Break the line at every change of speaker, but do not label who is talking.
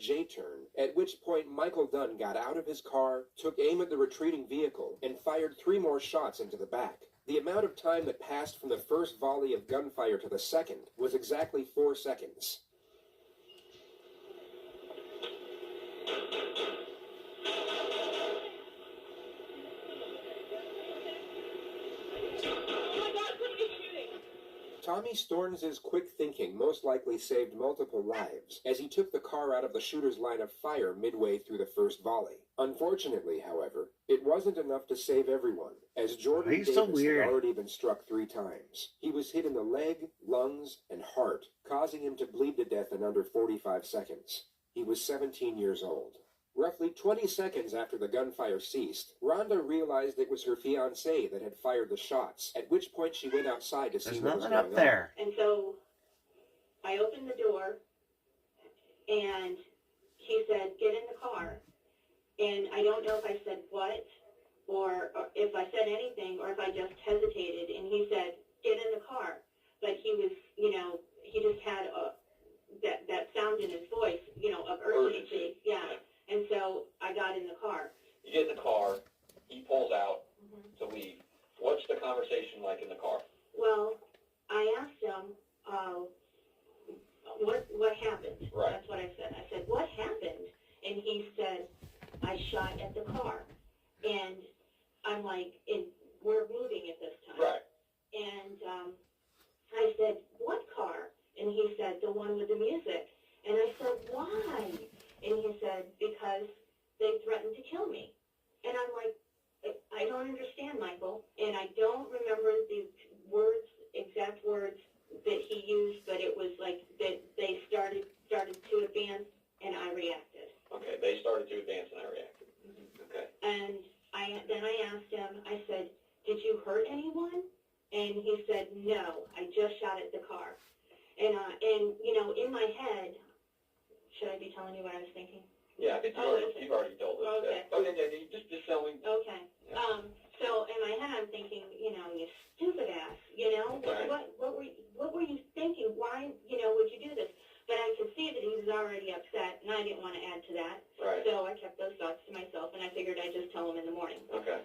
J-turn, at which point Michael Dunn got out of his car, took aim at the retreating vehicle, and fired 3 more shots into the back. The amount of time that passed from the first volley of gunfire to the second was exactly 4 seconds. Tommy Storns' quick thinking most likely saved multiple lives, as he took the car out of the shooter's line of fire midway through the first volley. Unfortunately, however, it wasn't enough to save everyone, as Jordan Davis had already been struck 3 times. He was hit in the leg, lungs, and heart, causing him to bleed to death in under 45 seconds. He was 17 years old. Roughly 20 seconds after the gunfire ceased, Rhonda realized it was her fiancé that had fired the shots, at which point she went outside to see what was going on.
And so I opened the door, and he said, "Get in the car." And I don't know if I said what, or if I said anything, or if I just hesitated, and he said, "Get in the car." But he was, he just had that sound in his voice, of urgency. Yeah. And so I got in the car.
You get in the car, he pulls out to leave. What's the conversation like in the car?
Well, I asked him, what happened?
Right.
That's what I said. I said, "What happened?" And he said, "I shot at the car." And I'm like, we're moving at this time.
Right.
And I said, "What car?" And he said, "The one with the music." And I said, "Why?" And he said, "Because they threatened to kill me." And I'm like, I don't understand, Michael. And I don't remember the exact words that he used, but it was like that they started to advance, and I reacted.
Okay, they started to advance, and I reacted. Okay.
And then I asked him, I said, "Did you hurt anyone?" And he said, "No, I just shot at the car." And in my head, should I be telling you what I was thinking?
Yeah, I think you've already told us.
Okay.
Oh, yeah, just tell me.
Okay. Yeah. So in my head, I'm thinking, you stupid ass,
Okay.
what were you thinking? Why, would you do this? But I could see that he was already upset, and I didn't want to add to that.
Right.
So I kept those thoughts to myself, and I figured I'd just tell him in the morning.
Okay.